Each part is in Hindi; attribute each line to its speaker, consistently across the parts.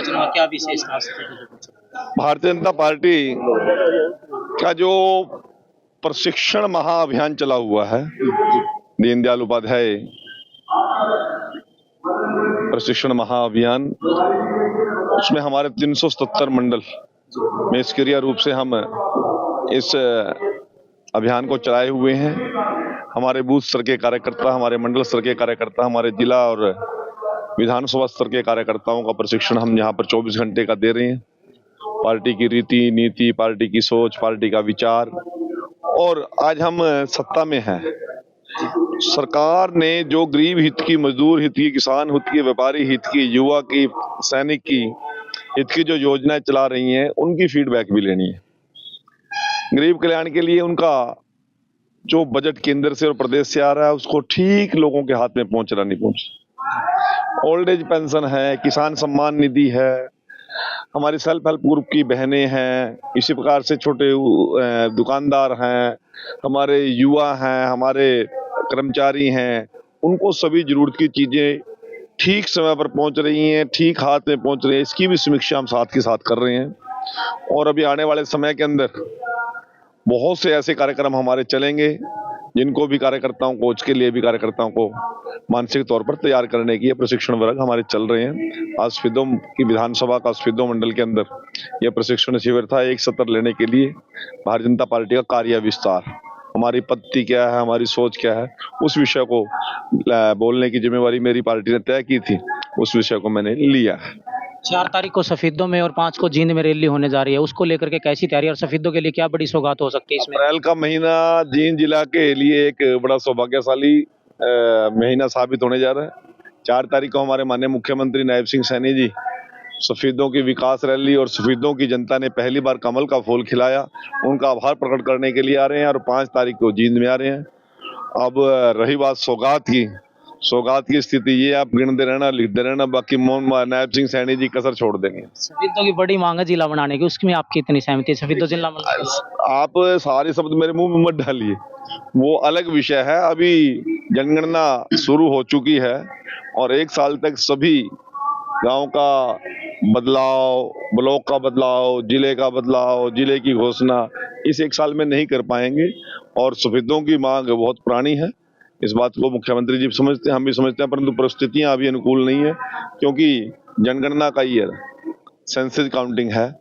Speaker 1: प्रवचन में क्या विशेष था सफेदों के प्रवचन?
Speaker 2: भारतीय जनता पार्टी का जो प्रशिक्षण महाअभियान चला हुआ है, दीनदयाल उपाध्याय प्रशिक्षण महाअभियान, उसमें हमारे 377 मंडल में सक्रिय रूप से हम इस अभियान को चलाए हुए हैं। हमारे बूथ स्तर के कार्यकर्ता, हमारे मंडल स्तर के कार्यकर्ता, हमारे जिला और विधानसभा स्तर के कार्यकर्ताओं का प्रशिक्षण हम यहाँ पर 24 घंटे का दे रहे हैं। पार्टी की रीति नीति, पार्टी की सोच, पार्टी का विचार। और आज हम सत्ता में हैं, सरकार ने जो गरीब हित की, मजदूर हित की, किसान हित की, व्यापारी हित की, युवा की, सैनिक की हित की जो योजनाएं चला रही हैं, उनकी फीडबैक भी लेनी है। गरीब कल्याण के लिए उनका जो बजट केंद्र से और प्रदेश से आ रहा है, उसको ठीक लोगों के हाथ में पहुंच रहा, नहीं पहुंच। ओल्ड एज पेंशन है, किसान सम्मान निधि है, हमारी सेल्फ हेल्प ग्रुप की बहनें हैं, इसी प्रकार से छोटे दुकानदार हैं, हमारे युवा हैं, हमारे कर्मचारी हैं, उनको सभी जरूरत की चीजें ठीक समय पर पहुंच रही हैं, ठीक हाथ में पहुंच रही हैं। इसकी भी समीक्षा हम साथ के साथ कर रहे हैं। और अभी आने वाले समय के अंदर बहुत से ऐसे कार्यक्रम हमारे चलेंगे जिनको भी कार्यकर्ताओं को, उसके लिए भी कार्यकर्ताओं को मानसिक तौर पर तैयार करने की प्रशिक्षण वर्ग हमारे चल रहे हैं। आज स्फीदो की विधानसभा का स्फीदो मंडल के अंदर यह प्रशिक्षण शिविर था, एक सत्र लेने के लिए भारतीय जनता पार्टी का कार्य विस्तार, हमारी पद्धति क्या है, हमारी सोच क्या है, उस विषय को बोलने की जिम्मेवारी मेरी पार्टी ने तय की थी। उस विषय को मैंने लिया है।
Speaker 1: 4 तारीख को सफेदों में और 5 को जींद में रैली होने जा रही है, उसको लेकर के कैसी तैयारी और सफेदों के लिए क्या बड़ी सौगात हो सकती है इसमें?
Speaker 2: अप्रैल का महीना जींद जिला के लिए एक बड़ा सौभाग्यशाली महीना साबित होने जा रहा है। 4 तारीख को हमारे माननीय मुख्यमंत्री नायब सिंह सैनी जी सफेदों की विकास रैली और सफेदों की जनता ने पहली बार कमल का फूल खिलाया, उनका आभार प्रकट करने के लिए आ रहे हैं और 5 तारीख को जींद में आ रहे हैं। अब रही बात सौगात की स्थिति, ये आप गिनते रहना, लिखते रहना, बाकी नायब सिंह सैनी जी कसर छोड़ देंगे।
Speaker 1: सफेदों की बड़ी मांग है जिला बनाने की, उसमें आपकी इतनी सहमति है? सफेदों जिला
Speaker 2: आप सारे शब्द मेरे मुंह में मत डालिए, वो अलग विषय है। अभी जनगणना शुरू हो चुकी है और 1 साल तक सभी गांव का बदलाव, ब्लॉक का बदलाव, जिले का बदलाव, जिले की घोषणा इस 1 साल में नहीं कर पाएंगे। और सफेदों की मांग बहुत पुरानी है, इस बात को मुख्यमंत्री जी समझते हैं, हम भी समझते हैं, परंतु परिस्थितियां अभी अनुकूल नहीं है क्योंकि जनगणना का ईयर सेंसस काउंटिंग है।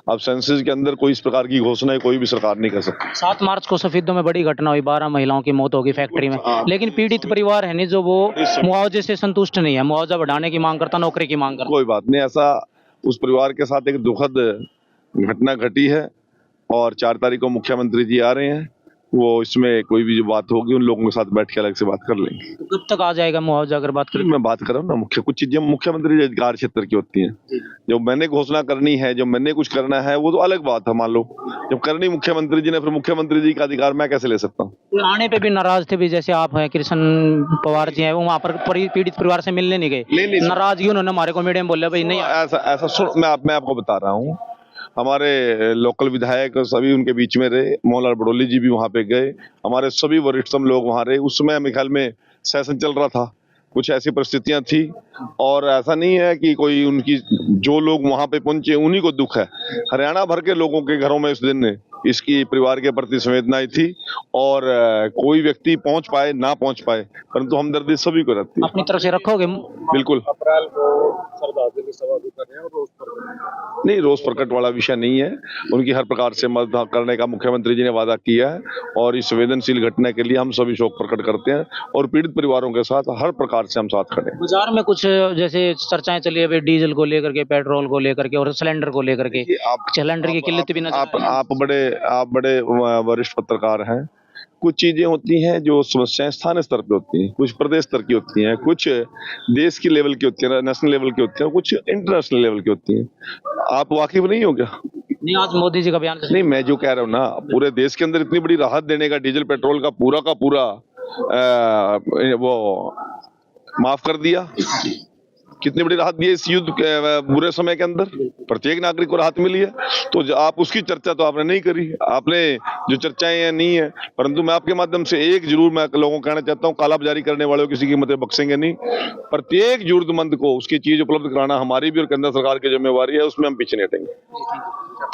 Speaker 2: अब सेंसस के अंदर कोई इस प्रकार की घोषणा कोई भी सरकार नहीं कर सकती।
Speaker 1: 7 मार्च को सफेदों में बड़ी घटना हुई, 12 महिलाओं की मौत होगी फैक्ट्री में, लेकिन पीड़ित परिवार है नहीं जो वो मुआवजे से संतुष्ट नहीं है, मुआवजा बढ़ाने की मांग करता, नौकरी की मांग करता।
Speaker 2: कोई बात नहीं, ऐसा उस परिवार के साथ एक दुखद घटना घटी है और 4 तारीख को मुख्यमंत्री जी आ रहे हैं, वो इसमें कोई भी जो बात होगी उन लोगों के साथ बैठ के अलग से बात कर लेंगे।
Speaker 1: तो कब तक आ जाएगा मुआवजा अगर बात करें?
Speaker 2: मैं बात कर रहा हूँ ना, कुछ चीजें मुख्यमंत्री अधिकार क्षेत्र की होती हैं, जो मैंने घोषणा करनी है, जो मैंने कुछ करना है, वो तो अलग बात है। मान लो जब करनी मुख्यमंत्री जी ने, फिर मुख्यमंत्री जी का अधिकार मैं कैसे ले सकता हूँ?
Speaker 1: तो आने पे भी नाराज थे भी, जैसे आप हैं कृष्ण पवार जी हैं, वो वहाँ पर पीड़ित परिवार से मिलने नहीं गए, नाराजगी उन्होंने हमारे को मीडियम बोला भाई नहीं।
Speaker 2: ऐसा सुन, मैं आपको बता रहा हूँ, हमारे लोकल विधायक सभी उनके बीच में रहे, मोहनलाल बड़ोली जी भी वहां पे गए, हमारे सभी वरिष्ठतम लोग वहां रहे। उस समय मेरे ख्याल में सेशन चल रहा था, कुछ ऐसी परिस्थितियां थी और ऐसा नहीं है कि कोई उनकी, जो लोग वहां पे पहुंचे उन्हीं को दुख है, हरियाणा भर के लोगों के घरों में इस दिन इसकी परिवार के प्रति संवेदनाएं थी और कोई व्यक्ति पहुंच पाए ना पहुंच पाए, परंतु हमदर्दी सभी को रहती है।
Speaker 1: अपनी तरफ से रखोगे?
Speaker 2: बिल्कुल।
Speaker 3: अप्रैल को सरदार की सभा भी कर रहे हैं और रोज प्रकट
Speaker 2: नहीं, रोज प्रकट वाला विषय नहीं है, उनकी हर प्रकार से मदद करने का मुख्यमंत्री जी ने वादा किया है और इस संवेदनशील घटना के लिए हम सभी शोक प्रकट करते हैं और पीड़ित परिवारों के साथ हर प्रकार से हम साथ खड़े हैं।
Speaker 1: बाजार में कुछ जैसे चर्चाएं चली है डीजल को लेकर के, पेट्रोल को लेकर के और सिलेंडर को लेकर के, सिलेंडर की किल्लत भी नजर
Speaker 2: आप बड़े वरिष्ठ पत्रकार हैं, कुछ चीजें होती हैं जो समस्याएं स्थानीय स्तर पे होती हैं, कुछ प्रदेश स्तर की होती हैं, कुछ देश की लेवल की होती है, नेशनल लेवल की होती है, कुछ इंटरनेशनल लेवल की होती हैं। आप वाकिफ नहीं हो क्या?
Speaker 1: नहीं, आज मोदी जी का बयान
Speaker 2: नहीं, मैं जो कह रहा हूँ ना, पूरे देश के अंदर इतनी बड़ी राहत देने का डीजल पेट्रोल का पूरा वो माफ कर दिया, कितनी बड़ी राहत दी है इस युद्ध के बुरे समय के अंदर। प्रत्येक नागरिक को राहत मिली है। तो आप उसकी चर्चा तो आपने नहीं करी, आपने जो चर्चाएं हैं नहीं है। परंतु मैं आपके माध्यम से एक जरूर मैं लोगों को कहना चाहता हूँ, कालाबाजारी करने वालों को किसी कीमत पे बख्शेंगे नहीं। प्रत्येक जरूरतमंद को उसकी चीज उपलब्ध कराना हमारी भी और केंद्र सरकार की जिम्मेवारी है, उसमें हम पीछे नहीं हटेंगे।